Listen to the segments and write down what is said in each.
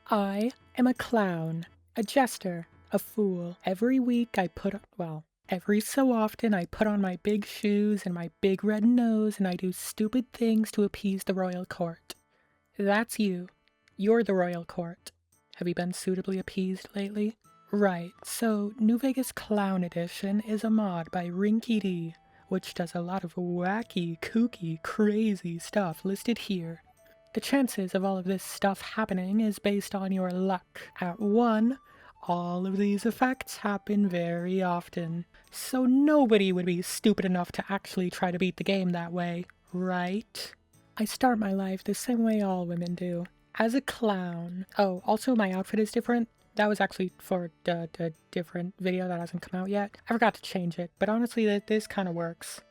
I am a clown, a jester, a fool. Every week every so often I put on my big shoes and my big red nose and I do stupid things to appease the royal court. That's you. You're the royal court. Have you been suitably appeased lately? Right, so New Vegas Clown Edition is a mod by Rinky D, which does a lot of wacky, kooky, crazy stuff listed here. The chances of all of this stuff happening is based on your luck. At 1, all of these effects happen very often. So nobody would be stupid enough to actually try to beat the game that way, right? I start my life the same way all women do. As a clown. Oh, also my outfit is different. That was actually for a different video that hasn't come out yet. I forgot to change it, but honestly this kind of works.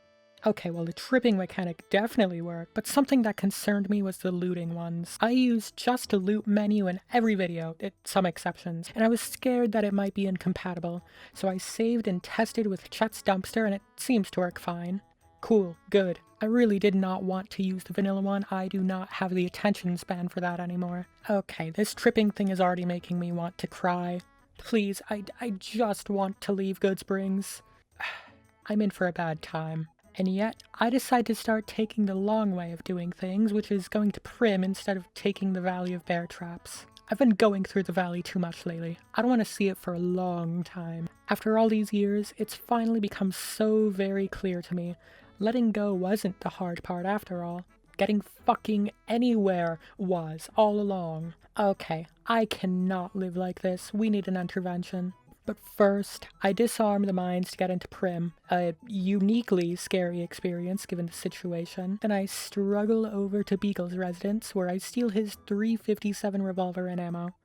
Okay, well the tripping mechanic definitely worked, but something that concerned me was the looting ones. I used just a loot menu in every video, some exceptions, and I was scared that it might be incompatible, so I saved and tested with Chet's dumpster and it seems to work fine. Cool, good. I really did not want to use the vanilla one. I do not have the attention span for that anymore. Okay, this tripping thing is already making me want to cry. Please, I just want to leave Goodsprings. I'm in for a bad time. And yet, I decide to start taking the long way of doing things, which is going to Prim instead of taking the Valley of Bear Traps. I've been going through the valley too much lately. I don't want to see it for a long time. After all these years, it's finally become so very clear to me. Letting go wasn't the hard part after all. Getting fucking anywhere was all along. Okay, I cannot live like this. We need an intervention. But first, I disarm the mines to get into Prim, a uniquely scary experience given the situation. Then I struggle over to Beagle's residence, where I steal his .357 revolver and ammo.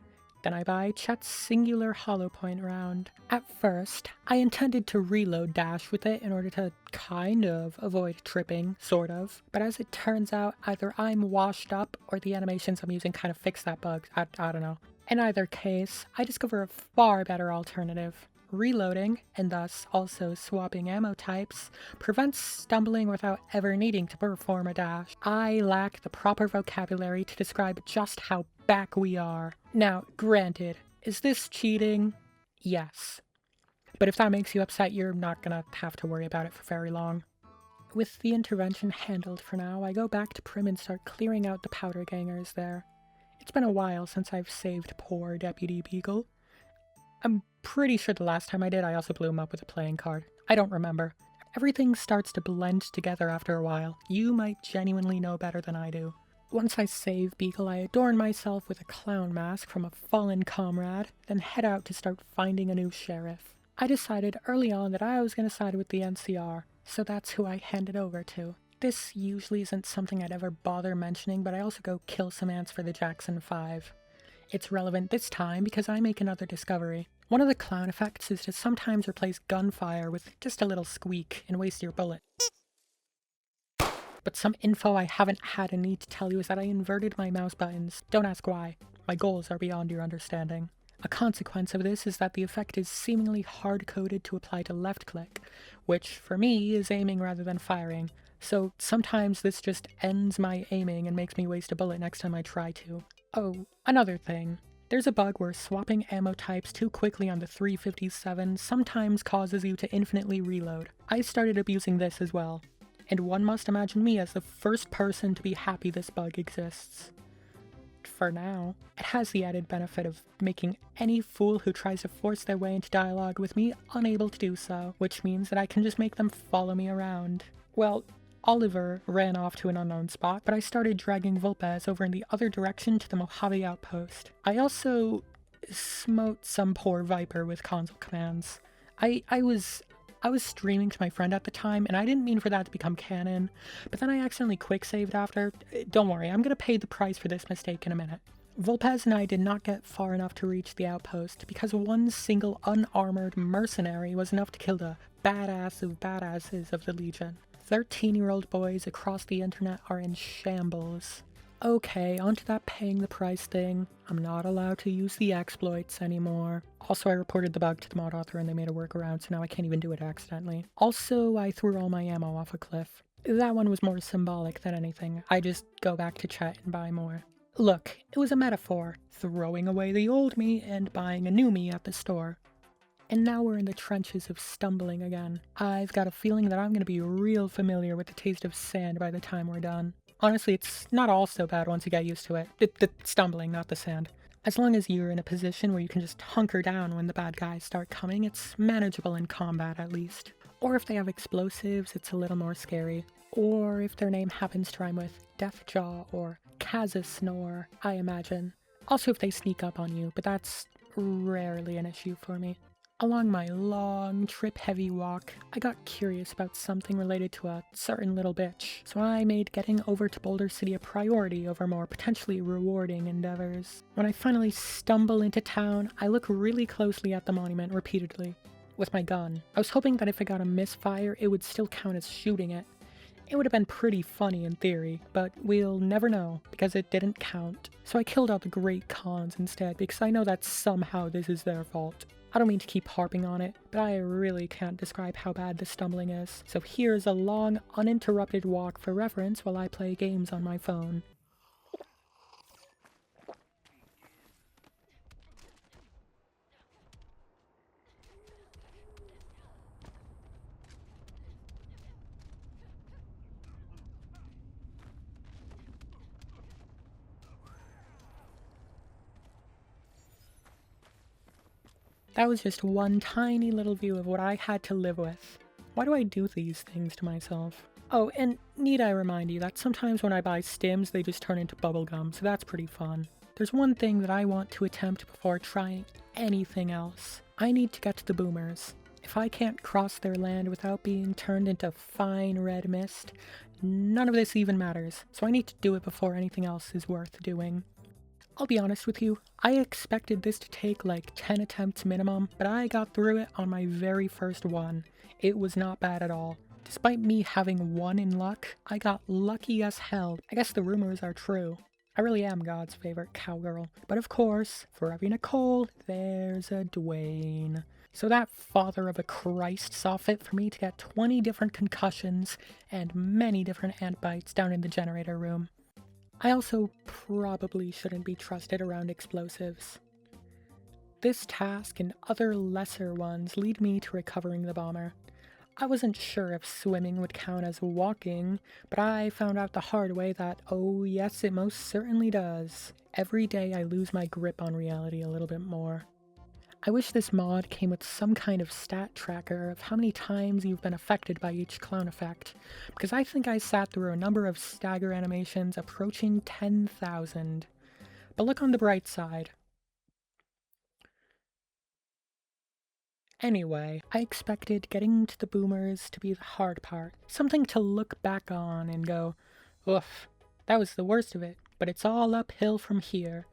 Then I buy Chet's singular hollow point round. At first, I intended to reload dash with it in order to kind of avoid tripping, sort of. But as it turns out, either I'm washed up or the animations I'm using kind of fix that bug. I don't know. In either case, I discover a far better alternative. Reloading, and thus also swapping ammo types, prevents stumbling without ever needing to perform a dash. I lack the proper vocabulary to describe just how back we are. Now, granted, is this cheating? Yes. But if that makes you upset, you're not gonna have to worry about it for very long. With the intervention handled for now, I go back to Prim and start clearing out the powder gangers there. It's been a while since I've saved poor Deputy Beagle. I'm pretty sure the last time I did, I also blew him up with a playing card. I don't remember. Everything starts to blend together after a while. You might genuinely know better than I do. Once I save Beagle, I adorn myself with a clown mask from a fallen comrade, then head out to start finding a new sheriff. I decided early on that I was going to side with the NCR, so that's who I hand it over to. This usually isn't something I'd ever bother mentioning, but I also go kill some ants for the Jackson 5. It's relevant this time because I make another discovery. One of the clown effects is to sometimes replace gunfire with just a little squeak and waste your bullet. But some info I haven't had a need to tell you is that I inverted my mouse buttons. Don't ask why. My goals are beyond your understanding. A consequence of this is that the effect is seemingly hard-coded to apply to left click, which for me is aiming rather than firing. So sometimes this just ends my aiming and makes me waste a bullet next time I try to. Oh, another thing. There's a bug where swapping ammo types too quickly on the .357 sometimes causes you to infinitely reload. I started abusing this as well. And one must imagine me as the first person to be happy this bug exists. For now, it has the added benefit of making any fool who tries to force their way into dialogue with me unable to do so, which means that I can just make them follow me around. Well, Oliver ran off to an unknown spot, but I started dragging Vulpes over in the other direction to the Mojave outpost. I also smote some poor Viper with console commands. I was streaming to my friend at the time, and I didn't mean for that to become canon, but then I accidentally quick-saved after. Don't worry, I'm gonna pay the price for this mistake in a minute. Vulpes and I did not get far enough to reach the outpost, because one single unarmored mercenary was enough to kill the badass of badasses of the Legion. 13-year-old boys across the internet are in shambles. Okay, onto that paying the price thing. I'm not allowed to use the exploits anymore. Also, I reported the bug to the mod author and they made a workaround, so now I can't even do it accidentally. Also, I threw all my ammo off a cliff. That one was more symbolic than anything. I just go back to chat and buy more. Look, it was a metaphor, throwing away the old me and buying a new me at the store. And now we're in the trenches of stumbling again. I've got a feeling that I'm going to be real familiar with the taste of sand by the time we're done. Honestly, it's not all so bad once you get used to it. The stumbling, not the sand. As long as you're in a position where you can just hunker down when the bad guys start coming, it's manageable in combat at least. Or if they have explosives, it's a little more scary. Or if their name happens to rhyme with Deathjaw or Kazasnore, I imagine. Also if they sneak up on you, but that's rarely an issue for me. Along my long, trip-heavy walk, I got curious about something related to a certain little bitch, so I made getting over to Boulder City a priority over more potentially rewarding endeavors. When I finally stumble into town, I look really closely at the monument repeatedly, with my gun. I was hoping that if I got a misfire, it would still count as shooting it. It would have been pretty funny in theory, but we'll never know, because it didn't count. So I killed all the great cons instead, because I know that somehow this is their fault. I don't mean to keep harping on it, but I really can't describe how bad the stumbling is. So here's a long, uninterrupted walk for reference while I play games on my phone. That was just one tiny little view of what I had to live with. Why do I do these things to myself? Oh, and need I remind you that sometimes when I buy stims, they just turn into bubblegum, so that's pretty fun. There's one thing that I want to attempt before trying anything else. I need to get to the boomers. If I can't cross their land without being turned into fine red mist, none of this even matters, so I need to do it before anything else is worth doing. I'll be honest with you, I expected this to take like 10 attempts minimum, but I got through it on my very first one. It was not bad at all. Despite me having 1 in luck, I got lucky as hell. I guess the rumors are true. I really am God's favorite cowgirl. But of course, for every Nicole, there's a Dwayne. So that father of a Christ saw fit for me to get 20 different concussions and many different ant bites down in the generator room. I also probably shouldn't be trusted around explosives. This task and other lesser ones lead me to recovering the bomber. I wasn't sure if swimming would count as walking, but I found out the hard way that, oh yes, it most certainly does. Every day I lose my grip on reality a little bit more. I wish this mod came with some kind of stat tracker of how many times you've been affected by each clown effect, because I think I sat through a number of stagger animations approaching 10,000. But look on the bright side. Anyway, I expected getting to the boomers to be the hard part, something to look back on and go, oof, that was the worst of it, but it's all uphill from here.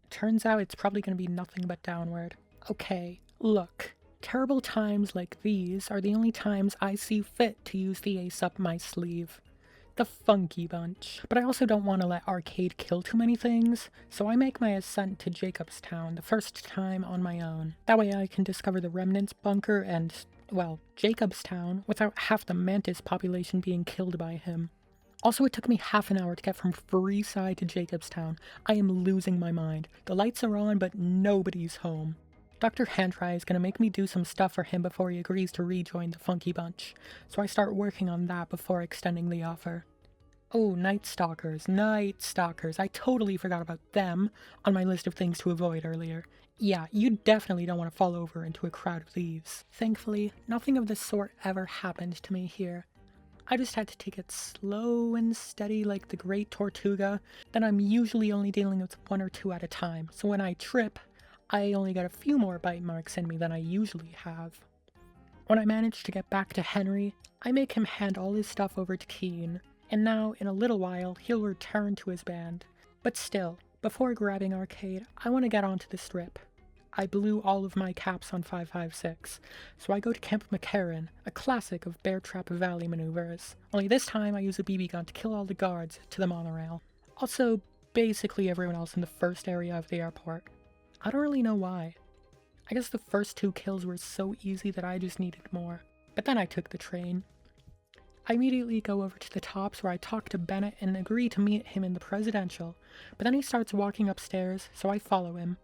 Turns out it's probably going to be nothing but downward. Okay, look, terrible times like these are the only times I see fit to use the ace up my sleeve. The Funky Bunch. But I also don't want to let Arcade kill too many things, so I make my ascent to Jacobstown the first time on my own. That way I can discover the Remnants bunker and, well, Jacobstown without half the Mantis population being killed by him. Also, it took me half an hour to get from Freeside to Jacobstown. I am losing my mind. The lights are on, but nobody's home. Dr. Handry is going to make me do some stuff for him before he agrees to rejoin the Funky Bunch, so I start working on that before extending the offer. Oh, Night Stalkers, I totally forgot about them on my list of things to avoid earlier. Yeah, you definitely don't want to fall over into a crowd of thieves. Thankfully, nothing of this sort ever happened to me here. I just had to take it slow and steady like the Great Tortuga, then I'm usually only dealing with 1 or 2 at a time, so when I trip, I only got a few more bite marks in me than I usually have. When I manage to get back to Henry, I make him hand all his stuff over to Keen, and now, in a little while, he'll return to his band. But still, before grabbing Arcade, I want to get onto the strip. I blew all of my caps on 556, so I go to Camp McCarran, a classic of Bear Trap Valley maneuvers, only this time I use a BB gun to kill all the guards to the monorail. Also, basically everyone else in the first area of the airport. I don't really know why. I guess the first 2 kills were so easy that I just needed more. But then I took the train. I immediately go over to the tops where I talk to Bennett and agree to meet him in the presidential, but then he starts walking upstairs, so I follow him.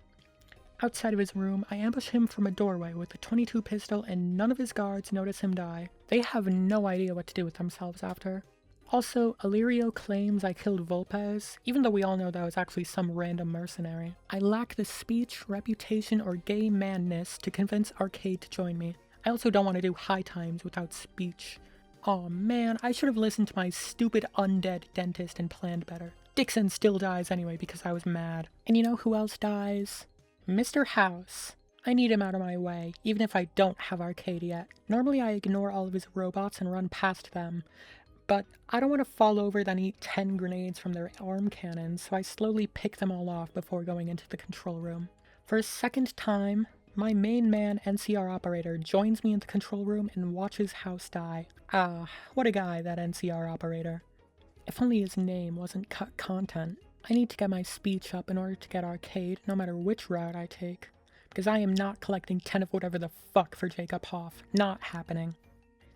Outside of his room, I ambush him from a doorway with a .22 pistol and none of his guards notice him die. They have no idea what to do with themselves after. Also, Illyrio claims I killed Volpez, even though we all know that was actually some random mercenary. I lack the speech, reputation, or gay manness to convince Arcade to join me. I also don't want to do high times without speech. Aw man, I should have listened to my stupid undead dentist and planned better. Dixon still dies anyway because I was mad. And you know who else dies? Mr. House. I need him out of my way, even if I don't have Arcade yet. Normally I ignore all of his robots and run past them, but I don't want to fall over then eat 10 grenades from their arm cannons, so I slowly pick them all off before going into the control room. For a second time, my main man NCR operator joins me in the control room and watches House die. Ah, what a guy, that NCR operator. If only his name wasn't cut content. I need to get my speech up in order to get Arcade, no matter which route I take. Because I am not collecting 10 of whatever the fuck for Jacob Hoff. Not happening.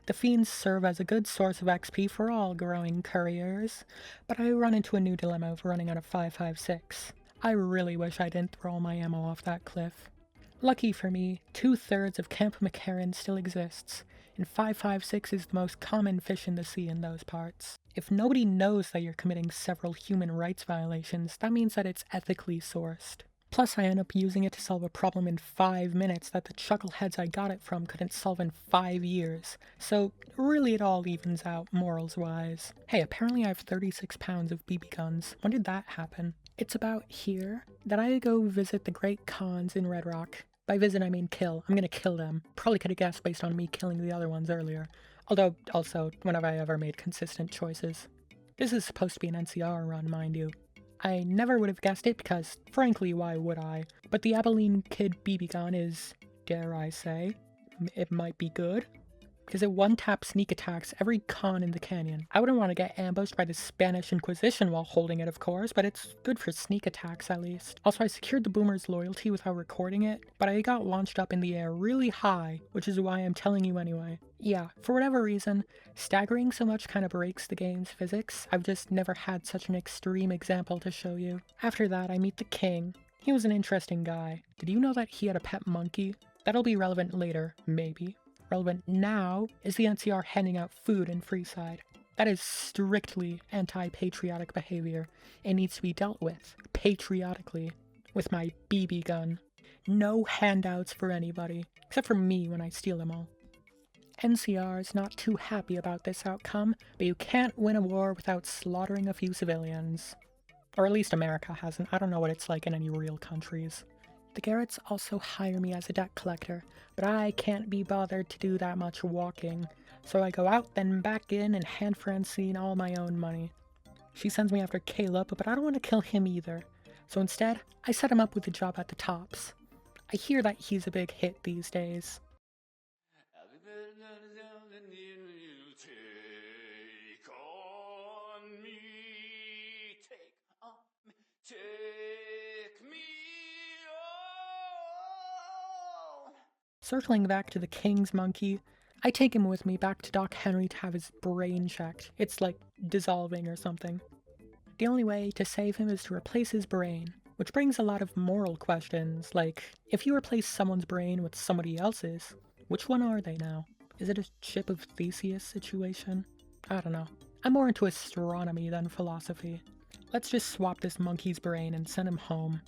The fiends serve as a good source of XP for all growing couriers, but I run into a new dilemma of running out of 5.56. I really wish I didn't throw all my ammo off that cliff. Lucky for me, 2/3 of Camp McCarran still exists, and 5.56 is the most common fish in the sea in those parts. If nobody knows that you're committing several human rights violations, that means that it's ethically sourced. Plus, I end up using it to solve a problem in 5 minutes that the chuckleheads I got it from couldn't solve in 5 years. So, really it all evens out, morals-wise. Hey, apparently I have 36 pounds of BB guns. When did that happen? It's about here that I go visit the Great Khans in Red Rock. By visit, I mean kill. I'm gonna kill them. Probably could have guessed based on me killing the other ones earlier. Although, also, when have I ever made consistent choices? This is supposed to be an NCR run, mind you. I never would have guessed it because, frankly, why would I? But the Abilene Kid BB gun is, dare I say, it might be good. Because it one-tap sneak attacks every con in the canyon. I wouldn't want to get ambushed by the Spanish Inquisition while holding it, of course, but it's good for sneak attacks at least. Also, I secured the boomer's loyalty without recording it, but I got launched up in the air really high, which is why I'm telling you anyway. Yeah, for whatever reason, staggering so much kind of breaks the game's physics. I've just never had such an extreme example to show you. After that, I meet the king. He was an interesting guy. Did you know that he had a pet monkey? That'll be relevant later, maybe. Relevant now is the NCR handing out food in Freeside. That is strictly anti-patriotic behavior. It needs to be dealt with, patriotically, with my BB gun. No handouts for anybody, except for me when I steal them all. NCR is not too happy about this outcome, but you can't win a war without slaughtering a few civilians. Or at least America hasn't. I don't know what it's like in any real countries. The Garretts also hire me as a debt collector, but I can't be bothered to do that much walking, so I go out then back in and hand Francine all my own money. She sends me after Caleb, but I don't want to kill him either, so instead, I set him up with a job at the Tops. I hear that he's a big hit these days. Circling back to the King's monkey, I take him with me back to Doc Henry to have his brain checked. It's like dissolving or something. The only way to save him is to replace his brain, which brings a lot of moral questions, like, if you replace someone's brain with somebody else's, which one are they now? Is it a Ship of Theseus situation? I don't know. I'm more into astronomy than philosophy. Let's just swap this monkey's brain and send him home.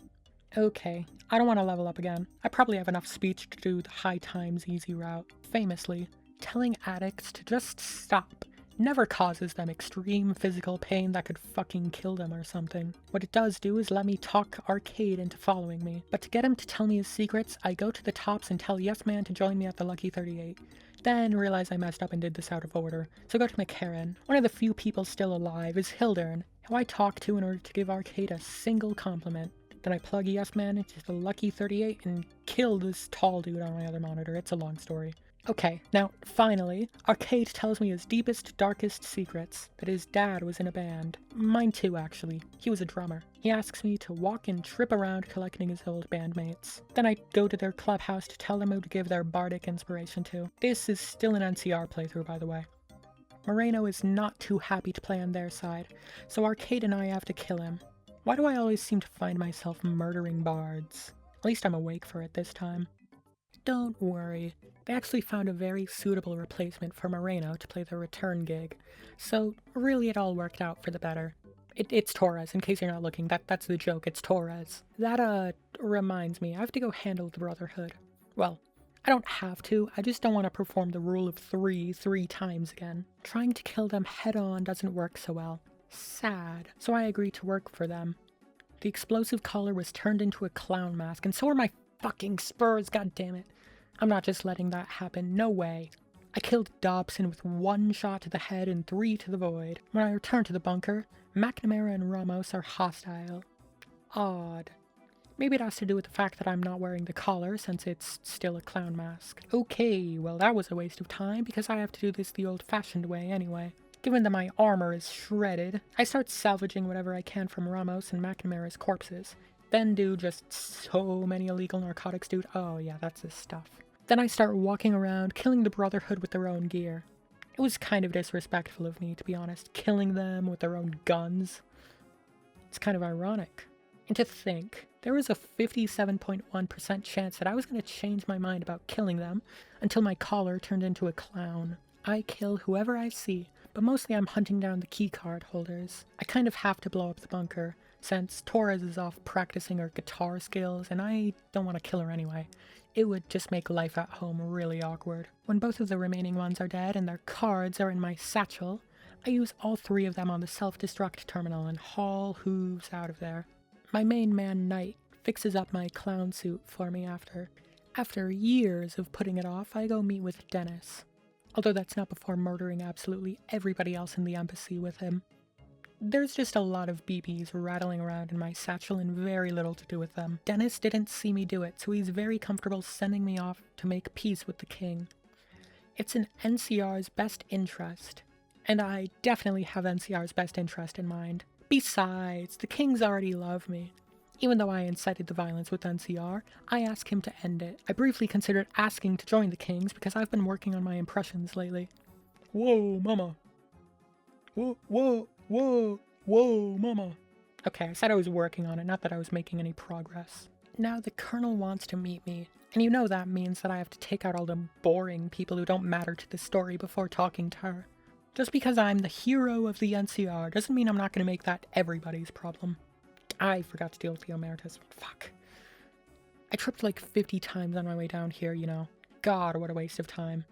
Okay, I don't want to level up again. I probably have enough speech to do the high times easy route. Famously, telling addicts to just stop never causes them extreme physical pain that could fucking kill them or something. What it does do is let me talk Arcade into following me. But to get him to tell me his secrets, I go to the Tops and tell Yes Man to join me at the Lucky 38. Then realize I messed up and did this out of order, so go to McCarran. One of the few people still alive is Hildern, who I talk to in order to give Arcade a single compliment. Then I plug Yes Man into the Lucky 38 and kill this tall dude on my other monitor. It's a long story. Okay, now, finally, Arcade tells me his deepest, darkest secrets, that his dad was in a band. Mine too, actually. He was a drummer. He asks me to walk and trip around collecting his old bandmates. Then I go to their clubhouse to tell them who to give their bardic inspiration to. This is still an NCR playthrough, by the way. Moreno is not too happy to play on their side, so Arcade and I have to kill him. Why do I always seem to find myself murdering bards? At least I'm awake for it this time. Don't worry, they actually found a very suitable replacement for Moreno to play the return gig, so really it all worked out for the better. It's Torres, in case you're not looking. That's the joke, it's Torres. That, reminds me, I have to go handle the Brotherhood. Well, I don't have to, I just don't want to perform the rule of three times again. Trying to kill them head on doesn't work so well. Sad. So I agreed to work for them. The explosive collar was turned into a clown mask, and so are my fucking spurs, goddammit. I'm not just letting that happen, no way. I killed Dobson with 1 shot to the head and 3 to the void. When I return to the bunker, McNamara and Ramos are hostile. Odd. Maybe it has to do with the fact that I'm not wearing the collar since it's still a clown mask. Okay, well that was a waste of time because I have to do this the old-fashioned way anyway. Given that my armor is shredded, I start salvaging whatever I can from Ramos and McNamara's corpses. Then do just so many illegal narcotics, dude. Oh yeah, that's his stuff. Then I start walking around, killing the Brotherhood with their own gear. It was kind of disrespectful of me, to be honest, killing them with their own guns. It's kind of ironic. And to think, there was a 57.1% chance that I was going to change my mind about killing them until my collar turned into a clown. I kill whoever I see, but mostly I'm hunting down the keycard holders. I kind of have to blow up the bunker, since Torres is off practicing her guitar skills, and I don't want to kill her anyway. It would just make life at home really awkward. When both of the remaining ones are dead and their cards are in my satchel, I use all 3 of them on the self-destruct terminal and haul hooves out of there. My main man, Knight, fixes up my clown suit for me after. After years of putting it off, I go meet with Dennis. Although that's not before murdering absolutely everybody else in the embassy with him. There's just a lot of BBs rattling around in my satchel and very little to do with them. Dennis didn't see me do it, so he's very comfortable sending me off to make peace with the king. It's in NCR's best interest, and I definitely have NCR's best interest in mind. Besides, the kings already love me. Even though I incited the violence with NCR, I asked him to end it. I briefly considered asking to join the kings because I've been working on my impressions lately. Whoa, mama. Whoa, whoa. Whoa, whoa, mama. Okay, I said I was working on it, not that I was making any progress. Now the colonel wants to meet me, and you know that means that I have to take out all the boring people who don't matter to the story before talking to her. Just because I'm the hero of the NCR doesn't mean I'm not going to make that everybody's problem. I forgot to deal with the Omertas. Fuck. I tripped like 50 times on my way down here, you know. God, what a waste of time.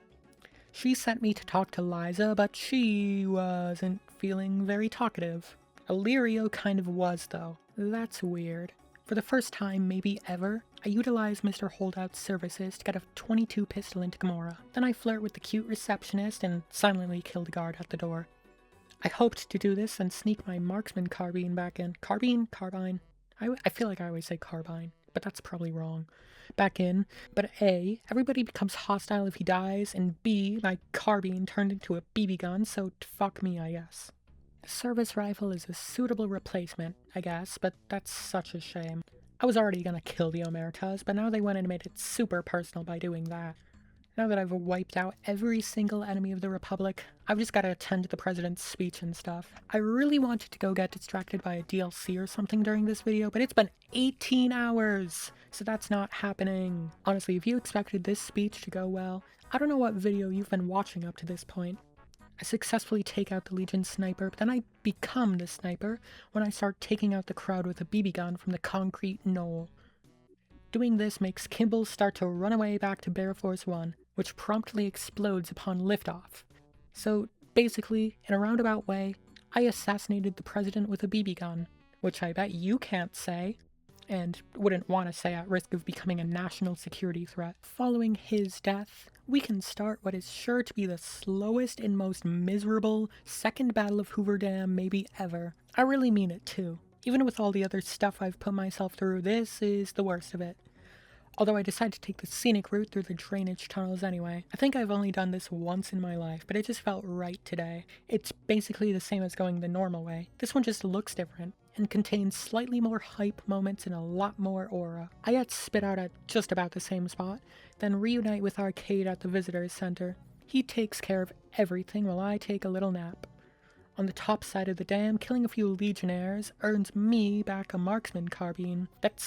She sent me to talk to Liza, but she wasn't feeling very talkative. Illyrio kind of was, though. That's weird. For the first time, maybe ever, I utilize Mr. Holdout's services to get a .22 pistol into Gamora. Then I flirt with the cute receptionist and silently kill the guard at the door. I hoped to do this and sneak my marksman carbine back in. Carbine? I feel like I always say carbine, but that's probably wrong. Back in, but A, everybody becomes hostile if he dies, and B, my carbine turned into a BB gun, so fuck me, I guess. The service rifle is a suitable replacement, I guess, but that's such a shame. I was already gonna kill the Omertas, but now they went and made it super personal by doing that. Now that I've wiped out every single enemy of the Republic, I've just gotta attend to the president's speech and stuff. I really wanted to go get distracted by a DLC or something during this video, but it's been 18 hours, so that's not happening. Honestly, if you expected this speech to go well, I don't know what video you've been watching up to this point. I successfully take out the Legion sniper, but then I become the sniper when I start taking out the crowd with a BB gun from the concrete knoll. Doing this makes Kimball start to run away back to Bear Force 1, which promptly explodes upon liftoff. So, basically, in a roundabout way, I assassinated the president with a BB gun, which I bet you can't say, and wouldn't want to say at risk of becoming a national security threat. Following his death, we can start what is sure to be the slowest and most miserable second Battle of Hoover Dam maybe ever. I really mean it too. Even with all the other stuff I've put myself through, this is the worst of it. Although I decided to take the scenic route through the drainage tunnels anyway. I think I've only done this once in my life, but it just felt right today. It's basically the same as going the normal way. This one just looks different, and contains slightly more hype moments and a lot more aura. I got spit out at just about the same spot, then reunite with Arcade at the Visitors Center. He takes care of everything while I take a little nap. On the top side of the dam, killing a few legionnaires earns me back a marksman carbine. That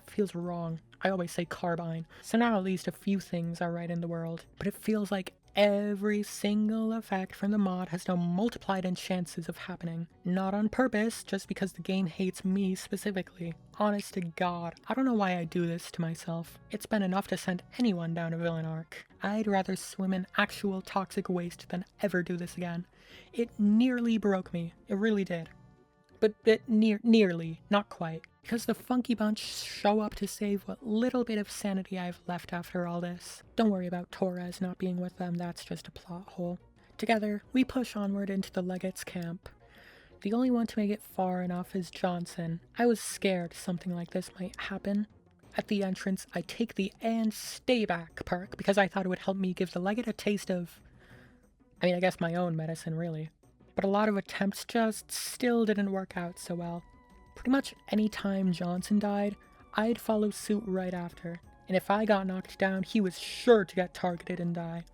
feels wrong. I always say carbine. So now at least a few things are right in the world. But it feels like every single effect from the mod has now multiplied in chances of happening. Not on purpose, just because the game hates me specifically. Honest to God, I don't know why I do this to myself. It's been enough to send anyone down a villain arc. I'd rather swim in actual toxic waste than ever do this again. It nearly broke me. It really did. But nearly, not quite. Because the Funky Bunch show up to save what little bit of sanity I've left after all this. Don't worry about Torres not being with them, that's just a plot hole. Together, we push onward into the Legate's camp. The only one to make it far enough is Johnson. I was scared something like this might happen. At the entrance, I take the and stay back perk because I thought it would help me give the Legate a taste of, I guess my own medicine really. But a lot of attempts just still didn't work out so well. Pretty much any time Johnson died, I'd follow suit right after, and if I got knocked down, he was sure to get targeted and die.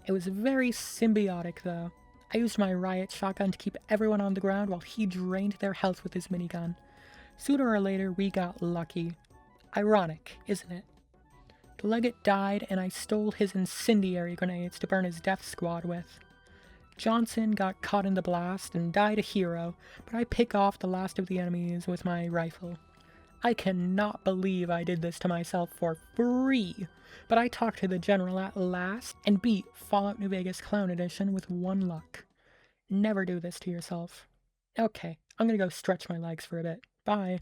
It was very symbiotic though. I used my riot shotgun to keep everyone on the ground while he drained their health with his minigun. Sooner or later, we got lucky. Ironic, isn't it? The Legate died, and I stole his incendiary grenades to burn his death squad with. Johnson got caught in the blast and died a hero, but I pick off the last of the enemies with my rifle. I cannot believe I did this to myself for free, but I talked to the general at last and beat Fallout New Vegas Clown Edition with one luck. Never do this to yourself. Okay, I'm gonna go stretch my legs for a bit. Bye.